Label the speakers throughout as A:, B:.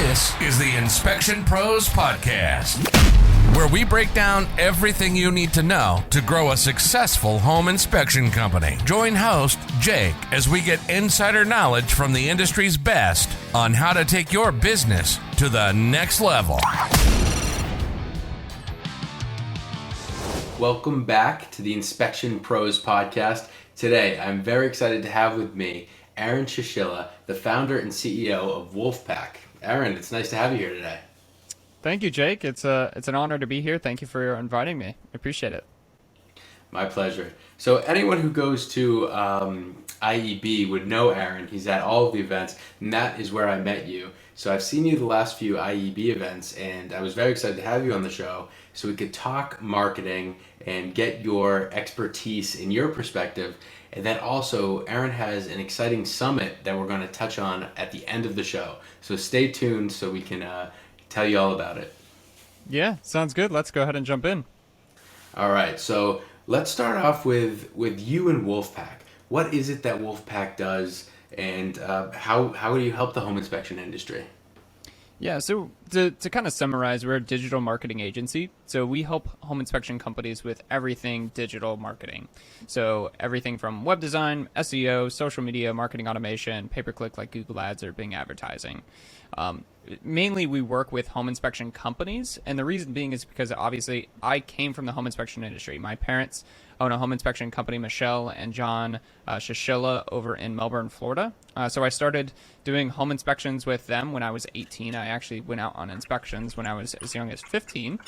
A: This is the Inspection Pros Podcast, where we break down everything you need to know to grow a successful home inspection company. Join host Jake as we get insider knowledge from the industry's best on how to take your business to the next level.
B: Welcome back to the Inspection Pros Podcast. Today, I'm very excited to have with me Aaron Shishilla, the founder and CEO of Wolfpack. Aaron, it's nice to have you here today.
C: Thank you, Jake. It's an honor to be here. Thank you for inviting me. I appreciate it.
B: My pleasure. So anyone who goes to IEB would know Aaron. He's at all of the events, and that is where I met you. So I've seen you the last few IEB events, and I was very excited to have you on the show so we could talk marketing and get your expertise in your perspective. And then also, Aaron has an exciting summit that we're going to touch on at the end of the show. So stay tuned so we can tell you all about it.
C: Yeah, sounds good. Let's go ahead and jump in.
B: All right, so let's start off with you and Wolfpack. What is it that Wolfpack does, and how do you help the home inspection industry?
C: Yeah, so to kind of summarize, we're a digital marketing agency. So we help home inspection companies with everything digital marketing. So everything from web design, SEO, social media, marketing automation, pay-per-click like Google Ads or Bing advertising. Mainly we work with home inspection companies, and the reason being is because obviously I came from the home inspection industry. My parents own a home inspection company, Michelle and John Shishilla, over in Melbourne, Florida. So I started doing home inspections with them when I was 18. I actually went out on inspections when I was as young as 15.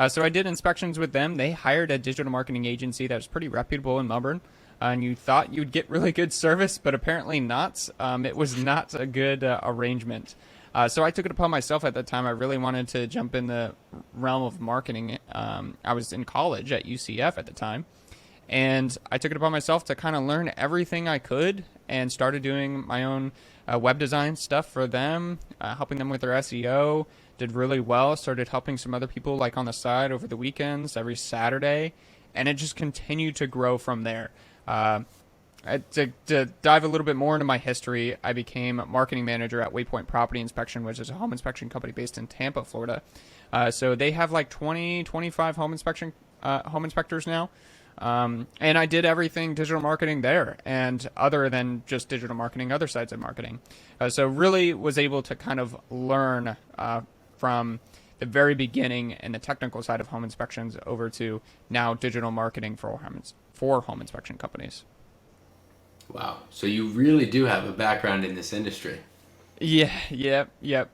C: So I did inspections with them. They hired a digital marketing agency that was pretty reputable in Melbourne. And you thought you'd get really good service, but apparently not. It was not a good arrangement. So I took it upon myself at that time. I really wanted to jump in the realm of marketing. I was in college at UCF at the time. And I took it upon myself to kind of learn everything I could and started doing my own web design stuff for them, helping them with their SEO. Did really well. Started helping some other people like on the side over the weekends, every Saturday. And it just continued to grow from there. To dive a little bit more into my history, I became marketing manager at Waypoint Property Inspection, which is a home inspection company based in Tampa, Florida. So they have like 25 home inspectors now. And I did everything digital marketing there, and other than just digital marketing, other sides of marketing. So really was able to kind of learn from the very beginning and the technical side of home inspections over to now digital marketing for home inspection companies.
B: Wow. So you really do have a background in this industry.
C: Yeah.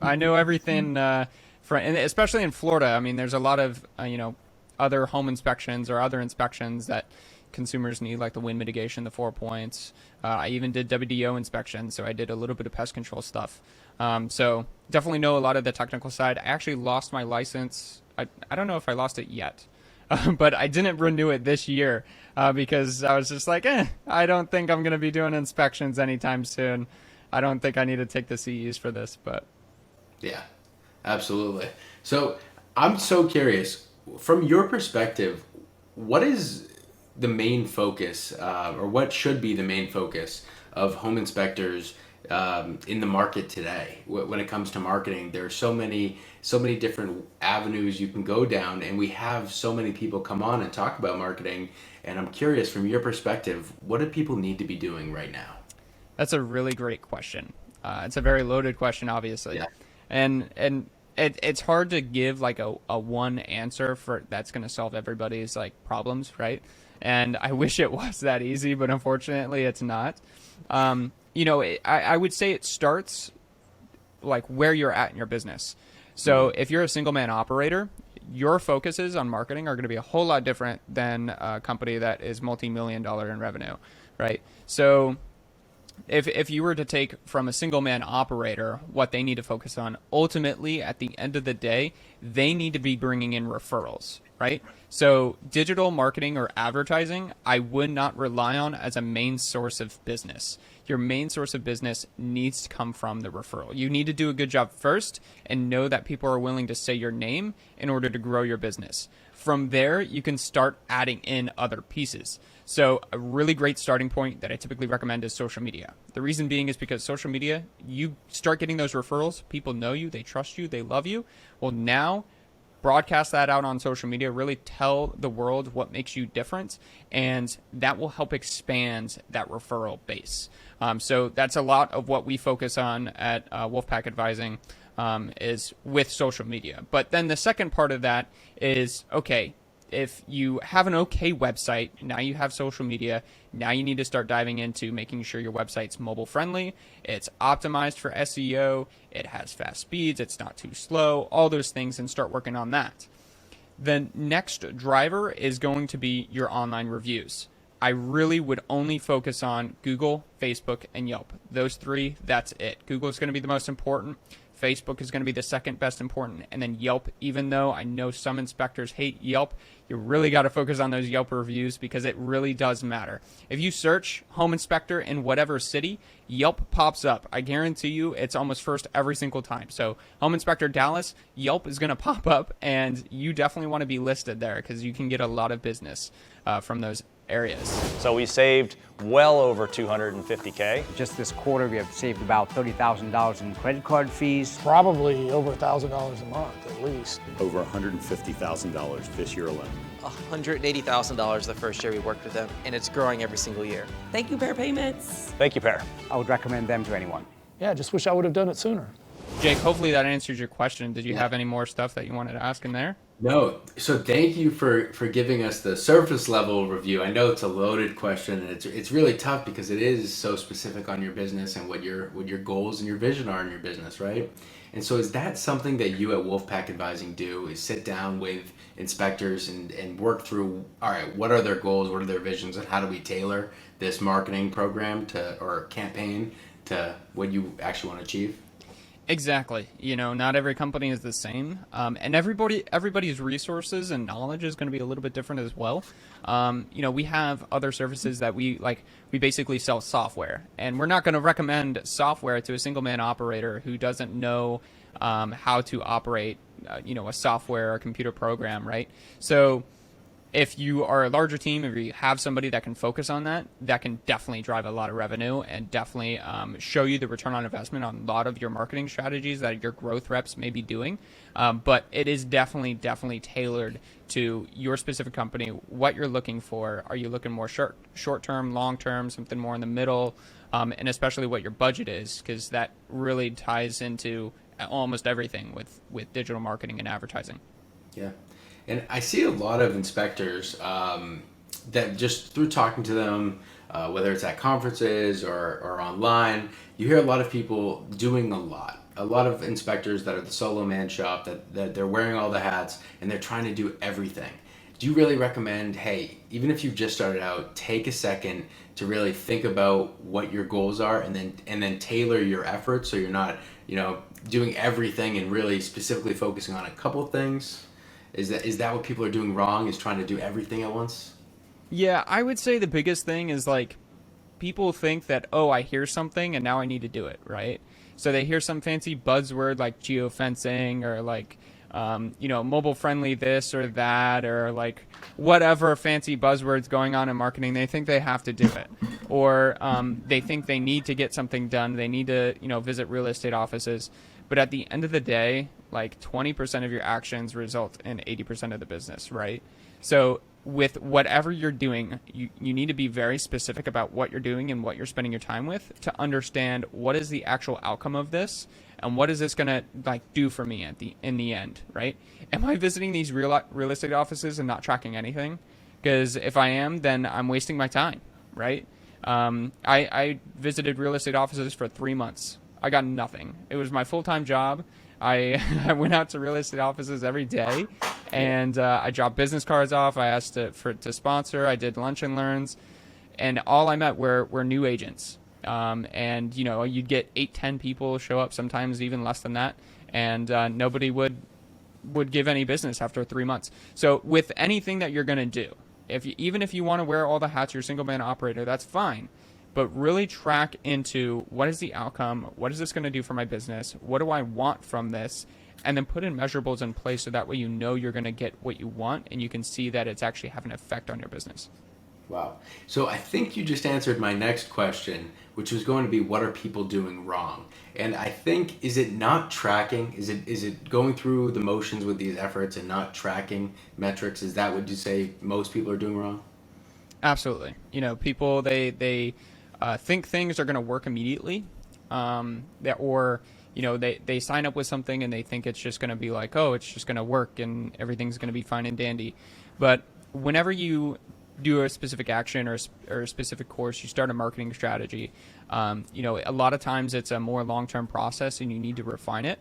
C: I know everything, and especially in Florida. I mean, there's a lot of, other home inspections or other inspections that consumers need, like the wind mitigation, the 4 points. I even did WDO inspections, so I did a little bit of pest control stuff. So definitely know a lot of the technical side. I actually lost my license. I don't know if I lost it yet, but I didn't renew it this year because I was just like, I don't think I'm going to be doing inspections anytime soon. I don't think I need to take the CEs for this, but.
B: Yeah, absolutely. So I'm so curious, from your perspective, what is the main focus or what should be the main focus of home inspectors in the market today? When it comes to marketing, there are so many different avenues you can go down, and we have so many people come on and talk about marketing. And I'm curious, from your perspective, what do people need to be doing right now?
C: That's a really great question. It's a very loaded question, obviously.
B: Yeah.
C: And it's hard to give like a one answer for that's going to solve everybody's like problems, right? And I wish it was that easy, but unfortunately it's not. I would say it starts like where you're at in your business. So if you're a single man operator, your focuses on marketing are going to be a whole lot different than a company that is multi-million-dollar in revenue, right? So if you were to take from a single man operator what they need to focus on, ultimately at the end of the day, they need to be bringing in referrals, right? So digital marketing or advertising, I would not rely on as a main source of business. your main source of business needs to come from the referral. You need to do a good job first and know that people are willing to say your name in order to grow your business. From there, you can start adding in other pieces. So a really great starting point that I typically recommend is social media. The reason being is because social media, you start getting those referrals, people know you, they trust you, they love you. Well, now broadcast that out on social media, really tell the world what makes you different, and that will help expand that referral base. So that's a lot of what we focus on at Wolfpack Advising, is with social media. But then the second part of that is, okay, if you have an okay website, now you have social media, now you need to start diving into making sure your website's mobile friendly, it's optimized for SEO, it has fast speeds, it's not too slow, all those things, and start working on that. The next driver is going to be your online reviews. I really would only focus on Google, Facebook, and Yelp. Those three, that's it. Google is going to be the most important. Facebook is going to be the second best important, and then Yelp, even though I know some inspectors hate Yelp, you really got to focus on those Yelp reviews because it really does matter. If you search home inspector in whatever city, Yelp pops up. I guarantee you it's almost first every single time. So home inspector Dallas, Yelp is going to pop up, and you definitely want to be listed there because you can get a lot of business from those areas.
D: So we saved well over $250K.
E: Just this quarter, we have saved about $30,000 in credit card fees.
F: Probably over $1,000 a month at least.
G: Over $150,000 this year alone.
H: $180,000 the first year we worked with them, and it's growing every single year.
I: Thank you, Pair Payments.
D: Thank you, Pear.
E: I would recommend them to anyone.
F: Yeah, just wish I would have done it sooner.
C: Jake, hopefully that answers your question. Did you have any more stuff that you wanted to ask in there?
B: No. So thank you for giving us the surface level review. I know it's a loaded question, and it's really tough because it is so specific on your business and what your goals and your vision are in your business, right? And so is that something that you at Wolfpack Advising do, is sit down with inspectors and work through, all right, what are their goals, what are their visions, and how do we tailor this marketing program or campaign to what you actually want to achieve?
C: Exactly. You know, not every company is the same, and everybody's resources and knowledge is going to be a little bit different as well. You know, we have other services that we basically sell software, and we're not going to recommend software to a single man operator who doesn't know how to operate, a software or computer program, right? So if you are a larger team, if you have somebody that can focus on that, that can definitely drive a lot of revenue and definitely show you the return on investment on a lot of your marketing strategies that your growth reps may be doing. But it is definitely tailored to your specific company, what you're looking for. Are you looking more short-term, long-term, something more in the middle, and especially what your budget is, because that really ties into almost everything with digital marketing and advertising.
B: Yeah. And I see a lot of inspectors that just through talking to them, whether it's at conferences or online, you hear a lot of people doing a lot. A lot of inspectors that are the solo man shop, that they're wearing all the hats and they're trying to do everything. Do you really recommend, hey, even if you've just started out, take a second to really think about what your goals are and then tailor your efforts so you're not, doing everything and really specifically focusing on a couple things? Is that what people are doing wrong, is trying to do everything at once?
C: Yeah, I would say the biggest thing is people think that, oh, I hear something and now I need to do it, right? So they hear some fancy buzzword like geofencing or mobile friendly this or that, or whatever fancy buzzwords going on in marketing. They think they have to do it, or they think they need to get something done. They need to, visit real estate offices. But at the end of the day, 20% of your actions result in 80% of the business, right? So with whatever you're doing, you need to be very specific about what you're doing and what you're spending your time with to understand what is the actual outcome of this and what is this going to do for me in the end, right? Am I visiting these real estate offices and not tracking anything? Because if I am, then I'm wasting my time, right? I visited real estate offices for 3 months. I got nothing. It was my full-time job. I went out to real estate offices every day, and I dropped business cards off. I asked to sponsor. I did lunch and learns, and all I met were new agents. And you'd get 8-10 people show up, sometimes even less than that, and nobody would give any business after 3 months. So with anything that you're going to do, even if you want to wear all the hats, you're a single man operator, that's fine. but really track into what is the outcome, what is this going to do for my business, what do I want from this, and then put in measurables in place so that way you know you're going to get what you want and you can see that it's actually having an effect on your business.
B: Wow. So I think you just answered my next question, which was going to be, what are people doing wrong? And I think, is it not tracking? Is it going through the motions with these efforts and not tracking metrics? Is that what you say most people are doing wrong?
C: Absolutely. People, they think things are going to work immediately, they sign up with something and they think it's just going to be like, oh, it's just going to work and everything's going to be fine and dandy. But whenever you do a specific action or a specific course, you start a marketing strategy, a lot of times it's a more long-term process and you need to refine it.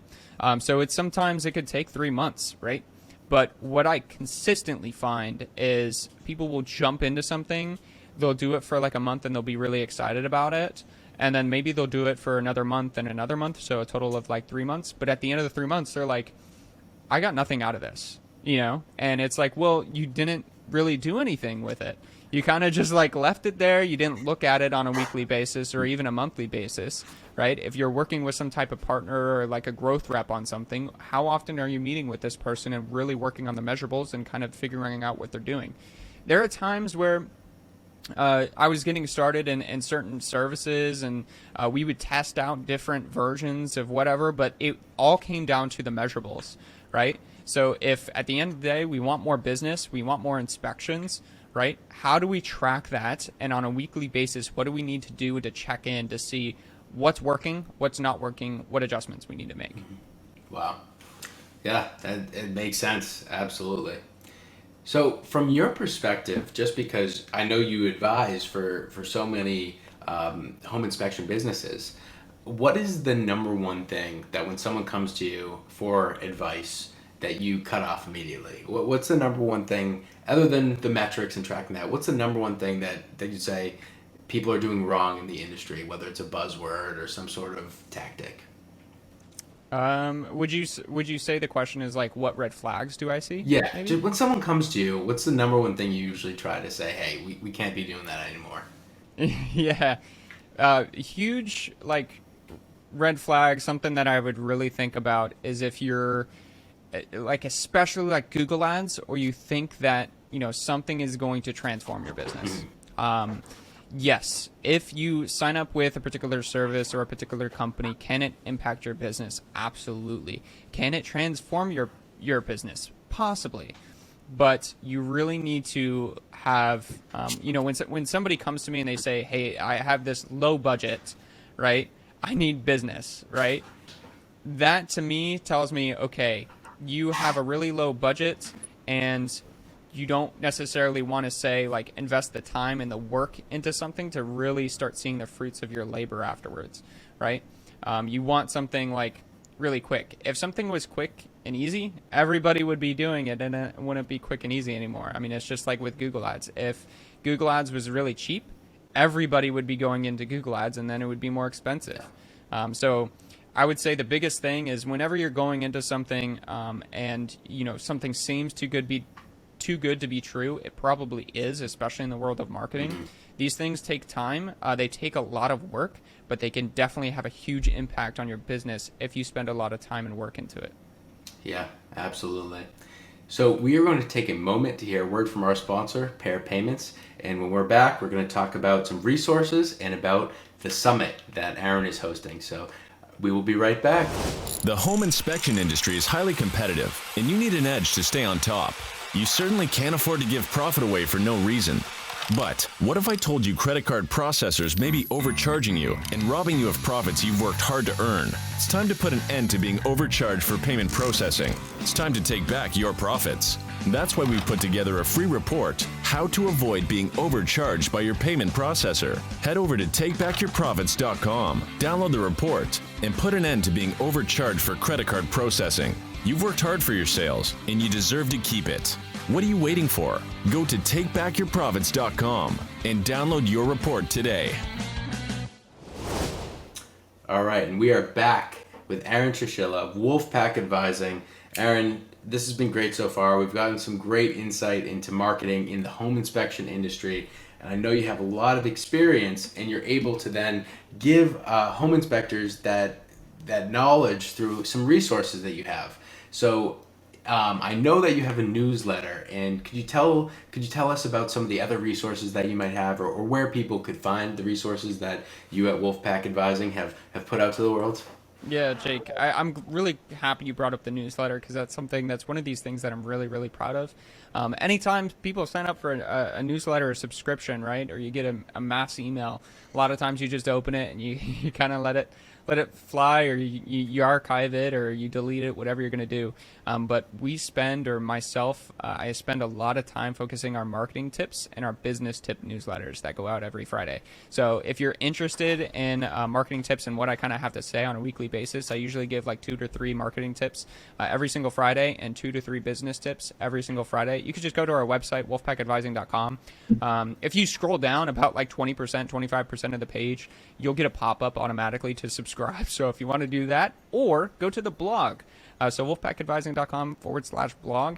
C: So sometimes it could take 3 months, right? But what I consistently find is people will jump into something, they'll do it for like a month and they'll be really excited about it. And then maybe they'll do it for another month and another month. So a total of like 3 months. But at the end of the 3 months, they're like, I got nothing out of this, and it's like, well, you didn't really do anything with it. You kind of just like left it there. You didn't look at it on a weekly basis or even a monthly basis, right? If you're working with some type of partner or like a growth rep on something, how often are you meeting with this person and really working on the measurables and kind of figuring out what they're doing? There are times where I was getting started in certain services and we would test out different versions of whatever, but it all came down to the measurables, right? So if at the end of the day, we want more business, we want more inspections, right? How do we track that? And on a weekly basis, what do we need to do to check in to see what's working, what's not working, what adjustments we need to make?
B: Wow. Yeah, it makes sense. Absolutely. So from your perspective, just because I know you advise for so many home inspection businesses, what is the number one thing that when someone comes to you for advice that you cut off immediately? What's the number one thing, other than the metrics and tracking that, what's the number one thing that you say people are doing wrong in the industry, whether it's a buzzword or some sort of tactic?
C: Would you say the question is like, what red flags do I see?
B: Yeah, just when someone comes to you, what's the number one thing you usually try to say, hey, we can't be doing that anymore?
C: Yeah. Huge, like, red flag, something that I would really think about is if you're, like, especially like Google ads, or you think that, something is going to transform your business. Yes, if you sign up with a particular service or a particular company, can it impact your business? Absolutely. Can it transform your business? Possibly. But you really need to have, when somebody comes to me and they say, hey, I have this low budget, right? I need business, right? That to me tells me, okay, you have a really low budget and you don't necessarily want to say like invest the time and the work into something to really start seeing the fruits of your labor afterwards, right? You want something like really quick. If something was quick and easy, everybody would be doing it, and it wouldn't be quick and easy anymore. I mean, it's just like with Google ads. If Google ads was really cheap, everybody would be going into Google ads, and then it would be more expensive. So I would say the biggest thing is whenever you're going into something and something seems too good to be true, it probably is, especially in the world of marketing. These things take time. They take a lot of work, but they can definitely have a huge impact on your business if you spend a lot of time and work into it.
B: Yeah, absolutely. So we are going to take a moment to hear a word from our sponsor, Pair Payments. And when we're back, we're going to talk about some resources and about the summit that Aaron is hosting. So we will be right back.
J: The home inspection industry is highly competitive, and you need an edge to stay on top. You certainly can't afford to give profit away for no reason. But what if I told you credit card processors may be overcharging you and robbing you of profits you've worked hard to earn? It's time to put an end to being overcharged for payment processing. It's time to take back your profits. That's why we put together a free report, How to Avoid Being Overcharged by Your Payment Processor. Head over to takebackyourprofits.com, download the report, and put an end to being overcharged for credit card processing. You've worked hard for your sales, and you deserve to keep it. What are you waiting for? Go to takebackyourprofits.com and download your report today.
B: All right, and we are back with Aaron Shishilla of Wolfpack Advising. Aaron, this has been great so far. We've gotten some great insight into marketing in the home inspection industry. and I know you have a lot of experience, and you're able to then give home inspectors that knowledge through some resources that you have. So I know that you have a newsletter, and could you tell us about some of the other resources that you might have, or where people could find the resources that you at Wolfpack Advising have put out to the world?
C: Yeah, Jake, I'm really happy you brought up the newsletter, because that's one of these things that I'm really, really proud of. Anytime people sign up for a newsletter or subscription, right, or you get a mass email, a lot of times you just open it and you kind of let it fly, or you archive it, or you delete it, whatever you're going to do. But I spend a lot of time focusing on marketing tips and our business tip newsletters that go out every Friday. So if you're interested in marketing tips and what I kind of have to say on a weekly basis, I usually give like 2 to 3 marketing tips every single Friday, and 2 to 3 business tips every single Friday. You can just go to our website, wolfpackadvising.com. If you scroll down about like 20%, 25% of the page, you'll get a pop-up automatically to subscribe. So if you want to do that, or go to the blog. So wolfpackadvising.com/blog.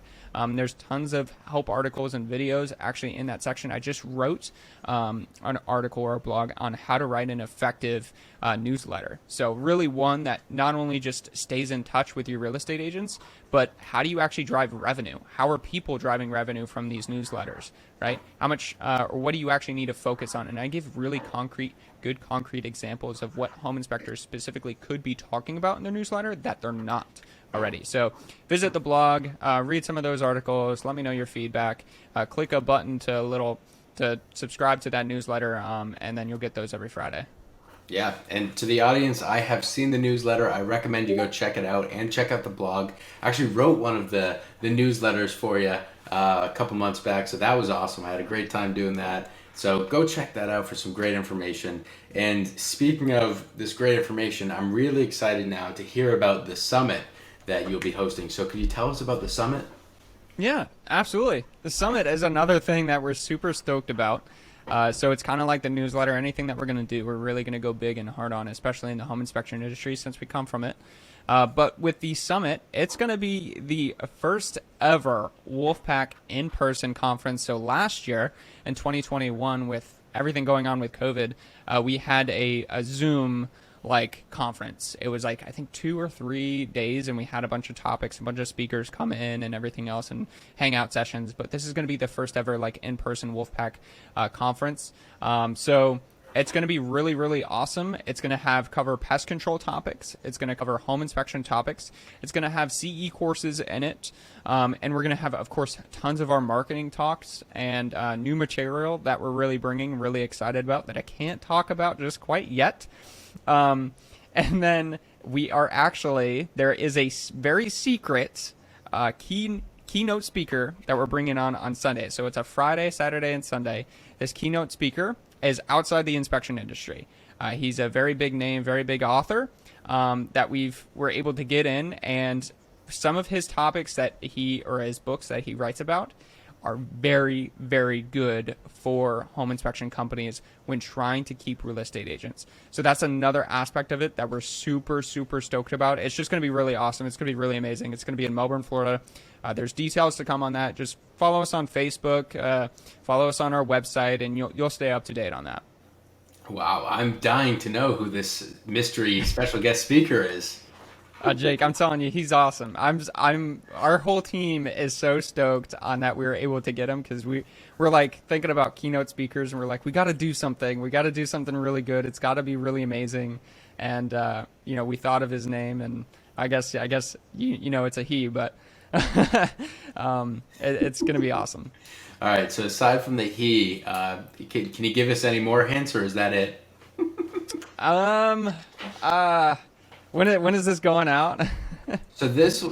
C: There's tons of help articles and videos actually in that section. I just wrote an article or a blog on how to write an effective newsletter. So really one that not only just stays in touch with your real estate agents, but how do you actually drive revenue? How are people driving revenue from these newsletters, right? How much or what do you actually need to focus on? And I give really good concrete examples of what home inspectors specifically could be talking about in their newsletter that they're not already. So visit the blog, read some of those articles, let me know your feedback, click a button to subscribe to that newsletter, and then you'll get those every Friday.
B: Yeah, and to the audience, I have seen the newsletter. I recommend you go check it out and check out the blog. I actually wrote one of the newsletters for you a couple months back, so that was awesome. I had a great time doing that. So go check that out for some great information. And speaking of this great information, I'm really excited now to hear about the summit that you'll be hosting. So could you tell us about the summit?
C: Yeah, absolutely. The summit is another thing that we're super stoked about. So it's kind of like the newsletter. Anything that we're going to do, we're really going to go big and hard on, especially in the home inspection industry since we come from it. But with the summit, it's going to be the first ever Wolfpack in-person conference. So last year in 2021, with everything going on with COVID, we had a Zoom conference. It was I think 2 or 3 days, and we had a bunch of topics, a bunch of speakers come in and everything else, and hangout sessions. But this is going to be the first ever in-person Wolfpack conference. So it's going to be really, really awesome. It's going to cover pest control topics. It's going to cover home inspection topics. It's going to have CE courses in it. And we're going to have, of course, tons of our marketing talks and new material that we're really excited about that I can't talk about just quite yet. And then we are there is a very secret keynote speaker that we're bringing on Sunday. So it's a Friday, Saturday, and Sunday. This keynote speaker is outside the inspection industry. He's a very big name, very big author that we're able to get in, and some of his topics his books that he writes about are very, very good for home inspection companies when trying to keep real estate agents. So that's another aspect of it that we're super, super stoked about. It's just going to be really awesome. It's going to be really amazing. It's going to be in Melbourne, Florida. There's details to come on that. Just follow us on Facebook, follow us on our website, and you'll stay up to date on that.
B: Wow, I'm dying to know who this mystery special guest speaker is.
C: Jake, I'm telling you, he's awesome. Our whole team is so stoked on that we were able to get him, because we're thinking about keynote speakers, and we're we got to do something. We got to do something really good. It's got to be really amazing. And, we thought of his name, and I guess it's a he, but it's going to be awesome.
B: All right. So aside from the he, can you give us any more hints, or is that it?
C: When is this going out?
B: So this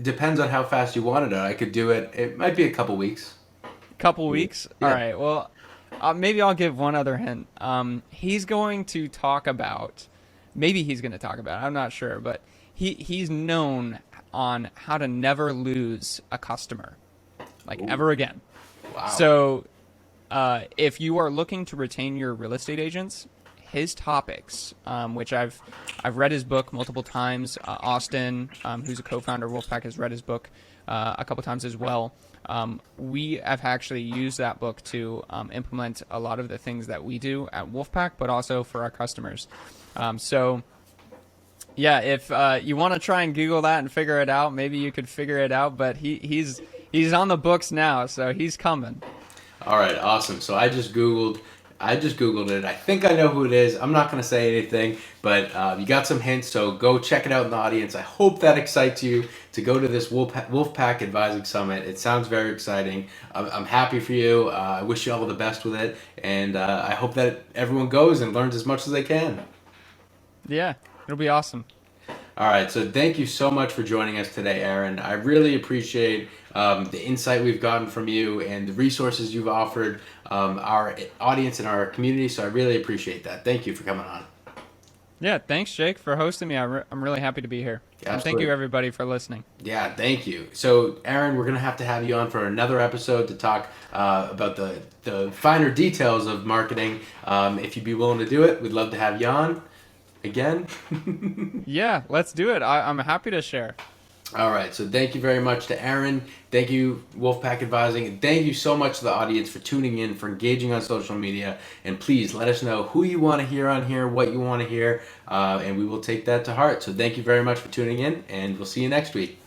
B: depends on how fast you want it out. I could do it. It might be a couple weeks.
C: Couple weeks?
B: Yeah.
C: All right. Well, maybe I'll give one other hint. He's going to talk about, I'm not sure, but he's known on how to never lose a customer, ever again.
B: Wow.
C: So if you are looking to retain your real estate agents, his topics, which I've read his book multiple times. Austin, who's a co-founder of Wolfpack, has read his book a couple times as well. We have actually used that book to implement a lot of the things that we do at Wolfpack, but also for our customers. So yeah, if you want to try and Google that and figure it out, maybe you could figure it out. But he's on the books now, so he's coming.
B: All right, awesome. So I just Googled it. I think I know who it is. I'm not going to say anything, but you got some hints, so go check it out in the audience. I hope that excites you to go to this Wolfpack Advising Summit. It sounds very exciting. I'm happy for you. I wish you all the best with it, and I hope that everyone goes and learns as much as they can.
C: Yeah, it'll be awesome.
B: All right, so thank you so much for joining us today, Aaron. I really appreciate the insight we've gotten from you and the resources you've offered our audience and our community, so I really appreciate that. Thank you for coming on.
C: Yeah, thanks, Jake, for hosting me. I'm really happy to be here.
B: Yeah,
C: and thank you, everybody, for listening.
B: Yeah, thank you. So, Aaron, we're going to have you on for another episode to talk about the finer details of marketing. If you'd be willing to do it, we'd love to have you on again.
C: Yeah, let's do it. I'm happy to share.
B: All right, so thank you very much to Aaron. Thank you, Wolfpack Advising. And thank you so much to the audience for tuning in, for engaging on social media. And please let us know who you want to hear on here, what you want to hear, and we will take that to heart. So thank you very much for tuning in, and we'll see you next week.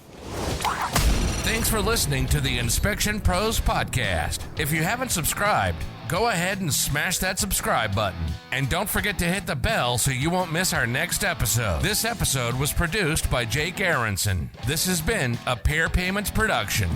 A: Thanks for listening to the Inspection Pros Podcast. If you haven't subscribed, go ahead and smash that subscribe button. And don't forget to hit the bell so you won't miss our next episode. This episode was produced by Jake Aronson. This has been a Pair Payments production.